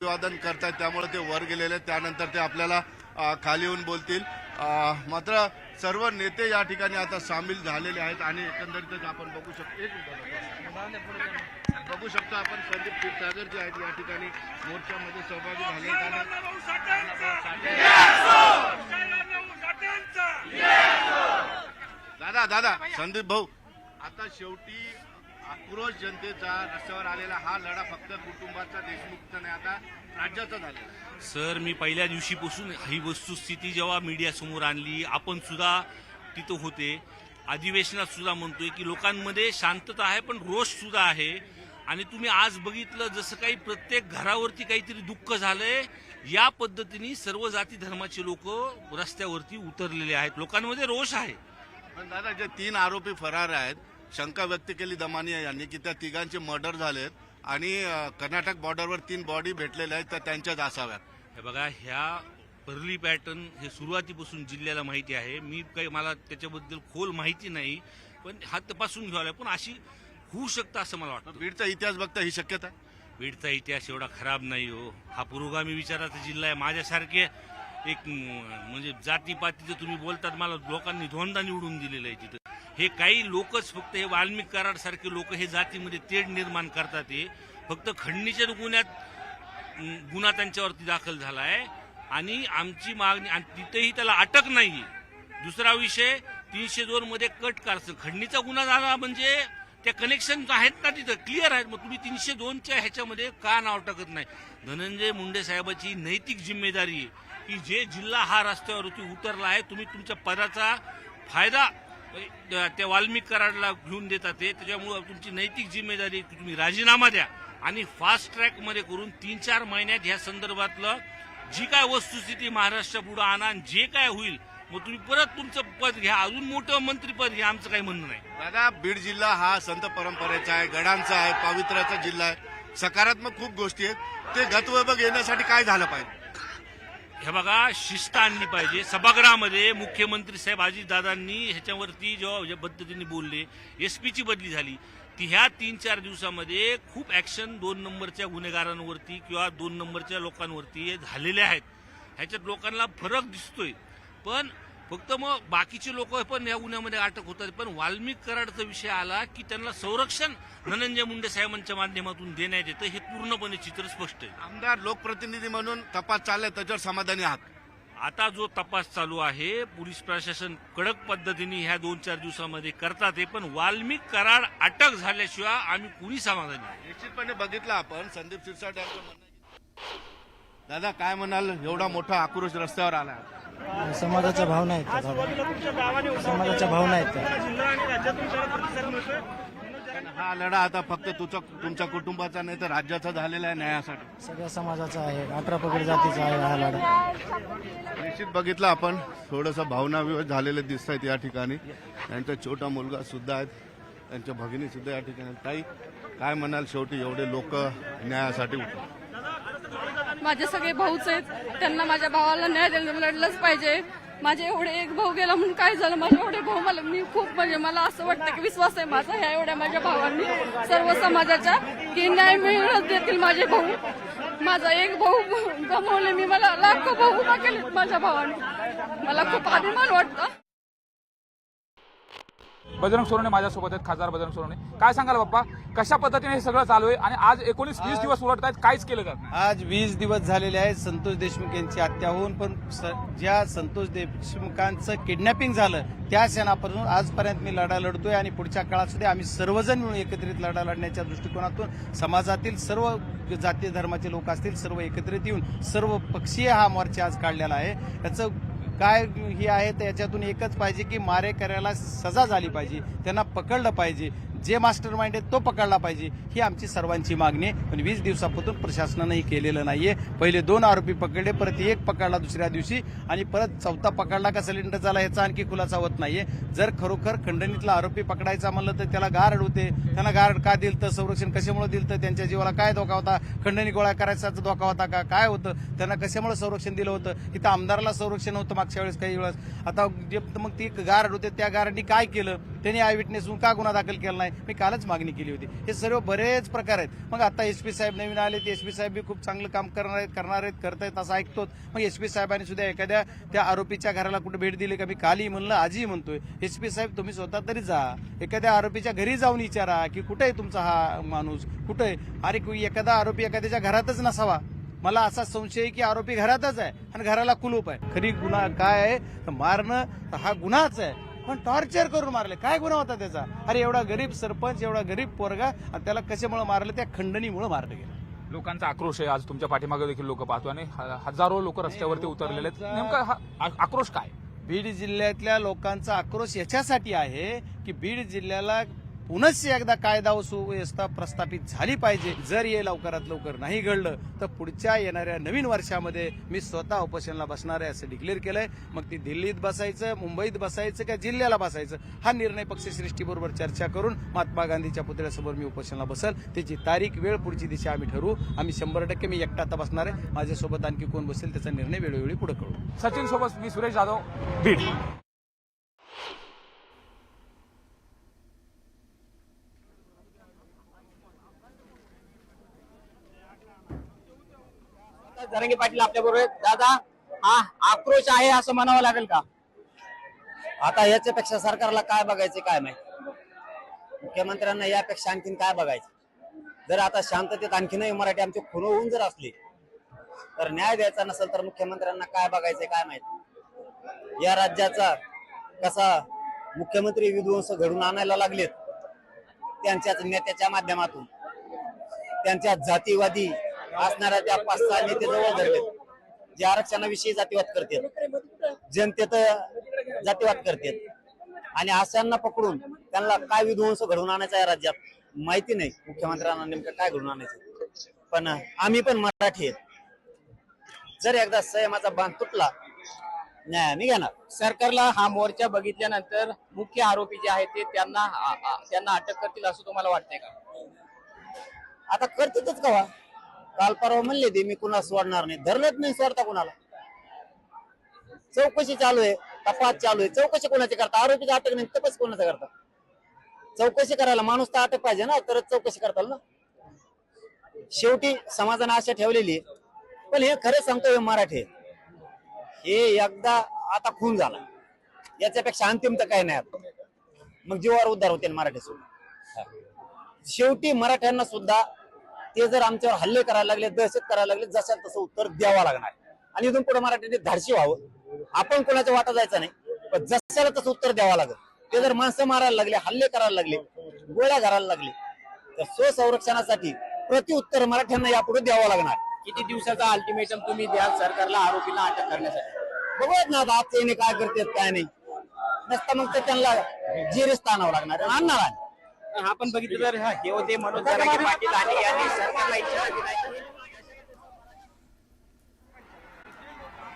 अभिवादन करतायत, त्यामुळे ते वर गेलेले आहेत. त्यानंतर ते आपल्याला खाली येऊन बोलतील. मात्र सर्व नेते या ठिकाणी आता सामील झालेले आहेत आणि एकंदरीतच आपण बघू शकतो आपण संदीप क्षीरसागर जे आहेत या ठिकाणी मोर्चामध्ये सहभागी झाले. दादा संदीप भाऊ, आता शेवटी आक्रोश जनतेचा रस्त्यावर आलेला हा लढा फक्त कुटुंबाचा देशमुखचा नाही, आता राज्याचा झालेला. सर, मी पहिल्या दिवशीपासून ही वस्तुस्थिती जेव्हा मीडिया समोर आणली, आपण सुद्धा तिथं होते, अधिवेशनात सुद्धा म्हणतोय की लोकांमध्ये शांतता आहे पण रोष सुद्धा आहे. आणि तुम्ही आज बघितलं जसं काही प्रत्येक घरावरती काहीतरी दुःख झालंय, या पद्धतीने सर्व जाती धर्माचे लोक रस्त्यावरती उतरलेले आहेत. लोकांमध्ये रोष आहे. पण दादा, जे 3 आरोपी फरार आहेत, शंका व्यक्त केली दमानिया यांनी की त्या तिघांचे मर्डर झालेत आणि कर्नाटक बॉर्डरवर 3 बॉडी भेटलेल्या आहेत, तर त्यांच्याच असाव्यात. हे बघा, ह्या परली पॅटर्न हे सुरुवातीपासून जिल्ह्याला माहिती आहे. मी काही मला त्याच्याबद्दल खोल माहिती नाही, पण हा तपासून घ्यावा. पण अशी होऊ शकतं असं मला वाटतं. बीडचा इतिहास बघता ही शक्यता आहे? बीडचा इतिहास एवढा खराब नाही हो. हा पुरोगामी विचाराचा जिल्हा आहे. माझ्यासारखे एक म्हणजे जातीपातीचं तुम्ही बोलतात, मला लोकांनी दोनदा निवडून दिलेलं आहे तिथं. हे काही लोकच फक्त हे वाल्मिक कराड सारखे लोक हे जातीमध्ये तेढ निर्माण करतात. हे फक्त खंडणीच्या गुन्हा त्यांच्यावरती दाखल झाला आहे आणि आमची मागणी, आणि तिथेही त्याला अटक नाही. दुसरा विषय, 302 मध्ये कट कारस्थान खंडणीचा गुन्हा झाला म्हणजे त्या कनेक्शन आहेत ना तिथं क्लिअर आहेत. मग तुम्ही 302च्या ह्याच्यामध्ये का नाव टाकत नाही? धनंजय मुंडे साहेबाची नैतिक जिम्मेदारी आहे की जे जिल्हा हा रस्त्यावरती उतरला आहे, तुम्ही तुमच्या पदाचा फायदा त्या वाल्मिक कराडला घेऊन देतात. त्याच्यामुळे तुमची नैतिक जिम्मेदारी की तुम्ही राजीनामा द्या आणि फास्ट ट्रॅक मध्ये करून 3-4 महिन्यात ह्या संदर्भातलं जी काय वस्तुस्थिती महाराष्ट्रापुढे आणा आणि जे काय होईल मग तुम्ही परत तुमचं पद घ्या, अजून मोठं मंत्रीपद घ्या. आमचं काही म्हणणं नाही. दादा, बीड जिल्हा हा संत परंपरेचा आहे, गडांचा आहे, पवित्राचा जिल्हा आहे, सकारात्मक खूप गोष्टी आहेत. ते गतवैभव येण्यासाठी काय झालं पाहिजे? हे बघा, शिस्त आणली पाहिजे. सभागृहामध्ये मुख्यमंत्री साहेब अजितदादांनी ह्याच्यावरती जेव्हा पद्धतीने बोलले, एसपीची बदली झाली, ती ह्या 3-4 दिवसामध्ये खूप ऍक्शन 2 नंबरच्या गुन्हेगारांवरती किंवा 2 नंबरच्या लोकांवरती झालेले आहेत. ह्याच्यात लोकांना फरक दिसतोय. पण फक्त मग बाकीचे लोक पण या गुन्ह्यामध्ये अटक होतात. पण वाल्मिक कराडचा विषय आला की त्यांना संरक्षण धनंजय मुंडे साहेबांच्या माध्यमातून देण्यात येतं. हे पूर्णपणे चित्र स्पष्ट आहे. आमदार लोकप्रतिनिधी म्हणून तपास चाललाय, त्याच्यावर समाधानी आहात? आता जो तपास चालू आहे, पोलीस प्रशासन कडक पद्धतीने ह्या 2-4 दिवसामध्ये करतात आहे. पण वाल्मिक कराड अटक झाल्याशिवाय आम्ही कुणी समाधानी नाही. निश्चितपणे बघितलं आपण संदीप क्षीरसागर यांचं म्हणणं. दादा, काय म्हणाल? एवढा मोठा आक्रोश रस्त्यावर आला. समाजाच्या भावना आहेत, समाजाच्या भावना आहेत. हा लढा आता फक्त तुमच्या कुटुंबाचा नाही तर राज्याचा झालेला आहे न्यायासाठी. सगळ्या समाजाचा आहे, 18 पगड जातीचा आहे हा लढा. निश्चित बघितलं आपण, थोडंसं भावनाविवश झालेले दिसत आहेत या ठिकाणी. त्यांचा छोटा मुलगा सुद्धा आहेत, त्यांच्या भगिनी सुद्धा या ठिकाणी. ताई, काय म्हणाल? शेवटी एवढे लोक न्यायासाठी उठले. माझे सगळे भाऊच आहेत, त्यांना माझ्या भावाला न्याय द्यायला लढलंच पाहिजे. माझे एवढे एक भाऊ गेला म्हणून काय झालं? माझे एवढे भाऊ, मी खूप म्हणजे मला असं वाटतं की विश्वास आहे माझा ह्या एवढ्या माझ्या भावांनी सर्व समाजाच्या की न्याय मिळत देतील माझे भाऊ. माझा एक भाऊ गमावले मी, मला लाखो भाऊ उभा केलेत माझ्या भावांनी. मला खूप अभिमान वाटतं. बजरंग सोनवणे माझ्यासोबत आहेत, खासदार बजरंग सोनवणे. काय सांगाल बाप्पा, कशा पद्धतीने हे सगळं चालू आहे आणि आज 19-20 दिवस उलटत आहेत, काहीच केलं जात नाही? आज 20 दिवस झालेले आहेत संतोष देशमुख यांची हत्या होऊन, पण ज्या संतोष देशमुखांचं किडनॅपिंग झालं त्या क्षणापासून आजपर्यंत मी लढा लढतोय आणि पुढच्या काळात सुद्धा आम्ही सर्वजण मिळून एकत्रित लढा लढण्याच्या दृष्टिकोनातून समाजातील सर्व जाती धर्माचे लोक असतील सर्व एकत्रित येऊन सर्व पक्षीय हा मोर्चा आज काढलेला आहे. याचं काय हे आहे तर याच्यातून एकच पाहिजे की मारेकऱ्याला सजा झाली पाहिजे, त्यांना पकडलं पाहिजे, जे मास्टर माइंड आहे तो पकडला पाहिजे, ही आमची सर्वांची मागणी आहे. पण 20 दिवसापासून प्रशासनानंही केलेलं नाहीये. पहिले 2 आरोपी पकडले, परत 1 पकडला दुसऱ्या दिवशी आणि परत 4था पकडला का सिलेंडर झाला याचा आणखी खुलासा होत नाहीये. जर खरोखर खंडणीतला आरोपी पकडायचा म्हणलं तर त्याला गार्ड होते, त्यांना गार्ड का दिलं तर, संरक्षण कशामुळे दिलं तर, त्यांच्या जीवाला काय धोका होता, खंडणी गोळा करायचा धोका होता का, काय होतं, त्यांना कशामुळे संरक्षण दिलं होतं? इथं आमदाराला संरक्षण होतं मागच्या वेळेस काही वेळेस. आता जे मग ती गार्ड होते त्या गार्डनी काय केलं? त्यांनी आय विटनेस म्हणून का गुन्हा दाखल केला नाही, मी कालच मागणी केली होती. हे सर्व बरेच प्रकार आहेत. मग आता एसपी साहेब नवीन आले, ते एसपी साहेब बी खूप चांगलं काम करणार आहेत करतायत असं ऐकतो. मग एसपी साहेबांनी सुद्धा एखाद्या त्या आरोपीच्या घराला कुठे भेट दिली का? मी कालही म्हणलं, आजही म्हणतोय, एसपी साहेब तुम्ही स्वतः तरी जा, एखाद्या आरोपीच्या घरी जाऊन विचारा की कुठे आहे तुमचा हा माणूस, कुठे आहे. अरे एखादा आरोपी एखाद्याच्या घरातच नसावा. मला असा संशय आहे की आरोपी घरातच आहे आणि घराला कुलूप आहे. खरी गुन्हा काय आहे तर मारणं हा गुन्हाच आहे, पण टॉर्चर करून मारले. काय गुन्हा होता त्याचा? अरे एवढा गरीब सरपंच, एवढा गरीब पोरगा, आणि त्याला कशामुळे मारलं? त्या खंडणीमुळे मारलं गेलं. लोकांचा आक्रोश आहे. आज तुमच्या पाठीमागे देखील लोक पाहतो आणि हजारो लोक रस्त्यावरती उतरलेले आहेत. नेमका हा आक्रोश काय? बीड जिल्ह्यातल्या लोकांचा आक्रोश याच्यासाठी आहे की बीड जिल्ह्याला पुनश्च एकदा कायदा व सुव्यवस्था प्रस्थापित झाली पाहिजे. जर हे लवकरात लवकर नाही घडलं तर पुढच्या येणाऱ्या नवीन वर्षामध्ये मी स्वतः उपोषणाला बसणार आहे असं डिक्लेअर केलंय. मग ती दिल्लीत बसायचं, मुंबईत बसायचं का जिल्ह्याला बसायचं, हा निर्णय पक्षश्रेष्ठीबरोबर चर्चा करून महात्मा गांधीच्या पुतळ्यासमोर मी उपोषणाला बसल. त्याची तारीख, वेळ, पुढची दिशा आम्ही ठरवू. आम्ही 100% मी एकटा आता बसणार आहे. माझ्यासोबत आणखी कोण बसेल त्याचा निर्णय वेळोवेळी पुढे करू. सचिन सोबत मी सुरेश जाधव, बीड. जरांगे पाटील आपल्या बरोबर. दादा, हा आक्रोश आहे असं म्हणावं लागेल का? आता याच्यापेक्षा सरकारला काय बघायचे काय माहिती, मुख्यमंत्र्यांना यापेक्षा आणखीन काय बघायचं. जर आता शांततेत आणखीनही मराठी आमचे खून होऊन जर असले तर न्याय द्यायचा नसेल तर मुख्यमंत्र्यांना काय बघायचंय काय माहिती. या राज्याचा कसा मुख्यमंत्री विध्वंस घडून आणायला लागलेत त्यांच्याच नेत्याच्या माध्यमातून, त्यांच्या जातीवादी असणाऱ्या त्या 5-6 नेते जवळ धरलेत, जे आरक्षणाविषयी जातीवाद करतात, जनतेत जातीवाद करतात, आणि अशांना पकडून त्यांना काय विध्वंस घडवून आणायचा या राज्यात माहिती नाही मुख्यमंत्र्यांना नेमकं काय घडवून आणायचं. पण आम्ही पण मराठी आहेत. जर एकदा संयमाचा बांध तुटला न्याय आम्ही घेणार. सरकारला हा मोर्चा बघितल्यानंतर मुख्य आरोपी जे आहेत ते त्यांना अटक करतील असं तुम्हाला वाटतंय का? आता करतातच का? काल परवा म्हणले ते मी कुणाला सोडणार नाही, धरलंच नाही सोडता कुणाला. चौकशी चालू आहे, तपास चालू आहे. चौकशी कोणाची करता? आरोपीची अटक नाही, तपास कोणाचा करता? चौकशी करायला माणूस तर अटक पाहिजे ना, तरच चौकशी करताल ना. शेवटी समाजाने आशा ठेवलेली, पण हे खरं सांगतो, हे मराठी हे एकदा आता खून झाला, याच्यापेक्षा अंतिम तर काही नाही. मग जीवावर उद्धार होते मराठी सुद्धा. शेवटी मराठ्यांना सुद्धा ते जर आमच्यावर हल्ले करायला लागले, दहशत करायला लागले, जसं तसं उत्तर द्यावं लागणार. आणि इथून पुढे मराठ्यांनी धाडशी व्हावं. आपण कोणाच्या वाटा जायचं नाही, पण जशाला तसं उत्तर द्यावं लागेल. ते जर माणसं मारायला लागले, हल्ले करायला लागले, गोळ्या घालायला लागले, तर स्वसंरक्षणासाठी प्रत्युत्तर मराठ्यांना यापुढे द्यावं लागणार. किती दिवसाचा अल्टिमेटम तुम्ही द्याल सरकारला आरोपीला अटक करण्यासाठी? बघूयात ना आता आजचे काय करतात काय नाही. नसता मग तर त्यांना जिरेस्त आणावं लागणार, आणणार आहे. आपण बघितलं तर हे होते मनोज जरांगे पाटील आणि यांनी सरकारला इशारा दिला.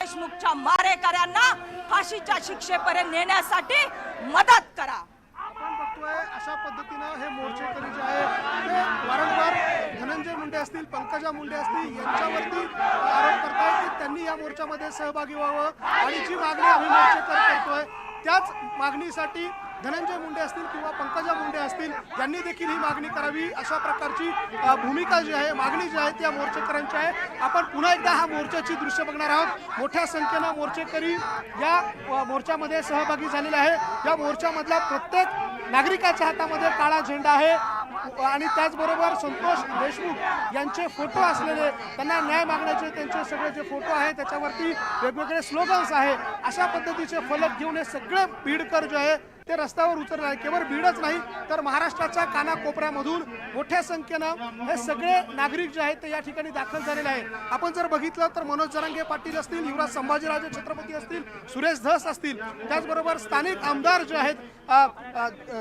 देशमुखच्या मारेकऱ्यांना फाशीच्या शिक्षेपर्यंत नेण्यासाठी मदत करा. आपण बघतोय अशा पद्धतीनं हे मोर्चेकरी जे आहे ते वारंवार धनंजय मुंडे असतील, पंकजा मुंडे असतील यांच्यावरती आरोप करतायत की त्यांनी या मोर्चामध्ये सहभागी व्हावं, आणि जी मागणी आम्ही मोर्चेकर करतोय त्याच मागणीसाठी धनंजय मुंडे असतील किंवा पंकजा मुंडे असतील यांनी देखील ही मागणी करावी, अशा प्रकारची भूमिका जी आहे, मागणी जी आहे त्या मोर्चेकऱ्यांची आहे. आपण पुन्हा एकदा हा मोर्चाची दृश्य बघणार आहोत. मोठ्या संख्येनं मोर्चेकरी या मोर्चामध्ये सहभागी झालेले आहे. या मोर्चामधला प्रत्येक नागरिकाच्या हातामध्ये काळा झेंडा आहे, आणि त्याचबरोबर संतोष देशमुख यांचे फोटो असलेले, त्यांना न्याय मागण्याचे त्यांचे सगळे जे फोटो आहेत त्याच्यावरती वेगवेगळे स्लोगन्स आहे, अशा पद्धतीचे फलक घेऊन हे सगळे बीडकर जे आहे ते रस्त्यावर उतरले आहे. केवळ बीडच नाही तर महाराष्ट्राच्या कानाकोपऱ्यामधून मोठ्या संख्येनं हे सगळे नागरिक जे आहेत ते या ठिकाणी दाखल झालेले आहे. आपण जर बघितलं तर मनोज जरांगे पाटील असतील, युवराज संभाजीराजे छत्रपती असतील, सुरेश धस असतील, त्याचबरोबर स्थानिक आमदार जे आहेत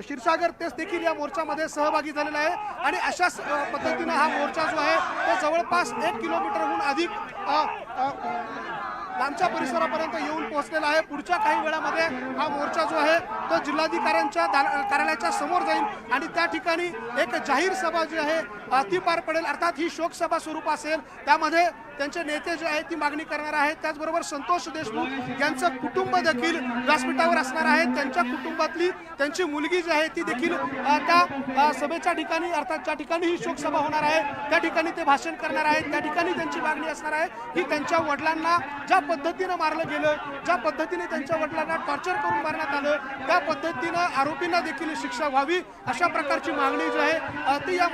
क्षीरसागर, तेच देखील या मोर्चामध्ये सहभागी झालेला आहे. आणि अशाच पद्धतीनं हा मोर्चा जो आहे तो जवळपास 1 किलोमीटरहून अधिक लांबच्या परिसरापर्यंत येऊन पोहोचलेला आहे. पुढच्या काही वेळामध्ये हा मोर्चा जो आहे तो जिल्हाधिकाऱ्यांच्या कार्यालयाच्या समोर जाईल, आणि त्या ठिकाणी एक जाहीर सभा जी आहे ती पार पडेल. अर्थात ही शोकसभा स्वरूप असेल, त्यामध्ये त्यांचे नेते जे आहेत ती मागणी करणार आहेत. त्याचबरोबर संतोष देशमुख यांचं कुटुंब देखील व्यासपीठावर असणार आहे. त्यांच्या कुटुंबातली त्यांची मुलगी जी आहे ती देखील त्या सभेच्या ठिकाणी, अर्थात ज्या ठिकाणी ही शोकसभा होणार आहे त्या ठिकाणी ते भाषण करणार आहेत. त्या ठिकाणी त्यांची मागणी असणार आहे की त्यांच्या वडिलांना ज्या पद्धतीनं मारलं गेलं, ज्या पद्धतीने त्यांच्या वडिलांना टॉर्चर करून मारण्यात आलं, त्या पद्धतीनं आरोपींना देखील शिक्षा व्हावी, अशा प्रकारची मागणी जी आहे ती या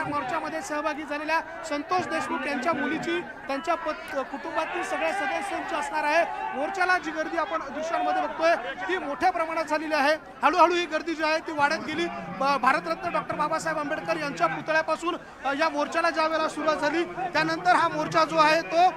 मोर्चामध्ये सहभागी झालेल्या संतोष देशमुख यांच्या मुलीची, त्यांच्या कुटुंबातील सगळ्या सदस्यांची असणार आहे. मोर्चाला जी गर्दी आपण दृश्यांमध्ये बघतोय ती मोठ्या प्रमाणात झालेली आहे. हळूहळू ही गर्दी जी आहे ती वाढत गेली. भारतरत्न डॉक्टर बाबासाहेब आंबेडकर यांच्या पुतळ्यापासून या मोर्चाला ज्या वेळेला सुरुवात झाली, त्यानंतर हा मोर्चा जो आहे तो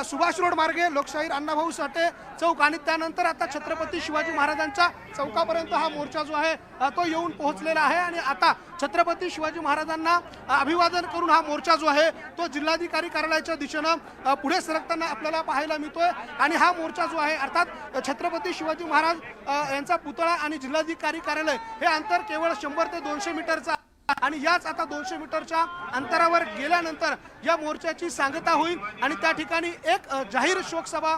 सुभाष रोड मार्गे लोकशाहीर अण्णाभाऊ साठे चौक आणि त्यानंतर आता छत्रपती शिवाजी महाराजांच्या चौकापर्यंत हा मोर्चा जो आहे तो येऊन पोहोचलेला आहे. आणि आता छत्रपती शिवाजी महाराजांना अभिवादन करून हा मोर्चा जो आहे तो जिल्हाधिकारी कार्यालयाच्या दिशेनं पुढे सरकताना आपल्याला पाहायला मिळतोय. आणि हा मोर्चा जो आहे, अर्थात छत्रपती शिवाजी महाराज यांचा पुतळा आणि जिल्हाधिकारी कार्यालय हे अंतर केवळ 100 ते 200 मीटरचा आणि याच आता 200 मीटरच्या अंतरावर गेल्यानंतर या मोर्चाची सांगता होईल आणि त्या ठिकाणी एक जाहीर शोकसभा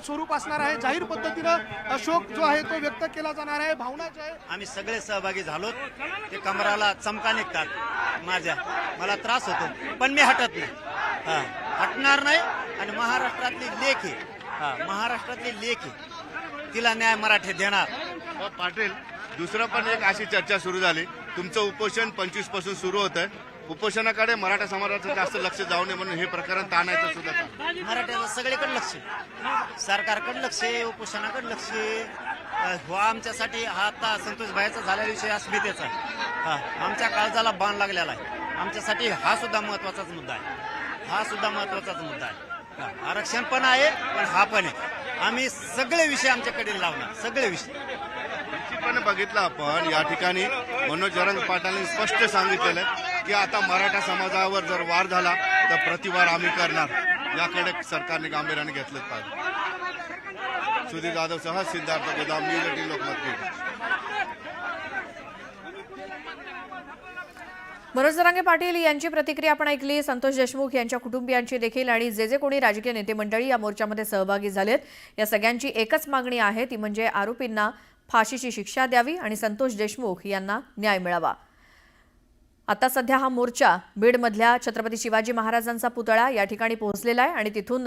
स्वरूप असणार आहे. जाहीर पद्धतीनं शोक जो आहे तो व्यक्त केला जाणार आहे. भावना जी आहे, आम्ही सगळे सहभागी झालो. ते कमराला चमका निघतात मला त्रास होतो, पण मी हटत नाही, हटणार नाही. आणि महाराष्ट्रातली लेख आहे, महाराष्ट्रातली लेख आहे, तिला न्याय मराठी देणार. पाटील, दुसरं पण एक अशी चर्चा सुरू झाली, तुमचं उपोषण 25 पासून सुरू होतं, उपोषणाकडे मराठा समाजाचं जास्त लक्ष जाऊ नये म्हणून हे प्रकरण ताणायचं सुद्धा. मराठ्याचं सगळीकडे लक्ष, सरकारकडे लक्ष, उपोषणाकडे लक्ष. आमच्यासाठी हा आता संतोष भाईचा झालेला विषय अस्मितेचा, आमच्या काळजाला बाण लागलेला आहे. आमच्यासाठी हा सुद्धा महत्वाचाच मुद्दा आहे, हा सुद्धा महत्वाचाच मुद्दा आहे. आरक्षण पण आहे, पण हा पण आहे. आम्ही सगळे विषय आमच्याकडे लावणार, सगळे विषय. पण बघितलं आपण या ठिकाणी मनोज जरंग पाटलांनी स्पष्ट सांगितलेलं आहे की आता मराठा समाजावर जर वार झाला तर प्रतिवार आम्ही करणार. याकडे सरकारने गांभीर्याने घेतलंच पाहिजे. सुधीर जाधव सह सिद्धार्थ गोदाम, न्यूज 18 लोकमत. मनोज जरांगे पाटील यांची प्रतिक्रिया आपण ऐकली. संतोष देशमुख यांच्या कुटुंबियांची देखील आणि जे कोणी राजकीय नेते मंडळी या मोर्चामध्ये सहभागी झालेत, या सगळ्यांची एकच मागणी आहे, ती म्हणजे आरोपींना फाशीची शिक्षा द्यावी आणि संतोष देशमुख यांना न्याय मिळावा. आता सध्या हा मोर्चा बीडमधल्या छत्रपती शिवाजी महाराजांचा पुतळा या ठिकाणी पोहोचलेला आहे आणि तिथून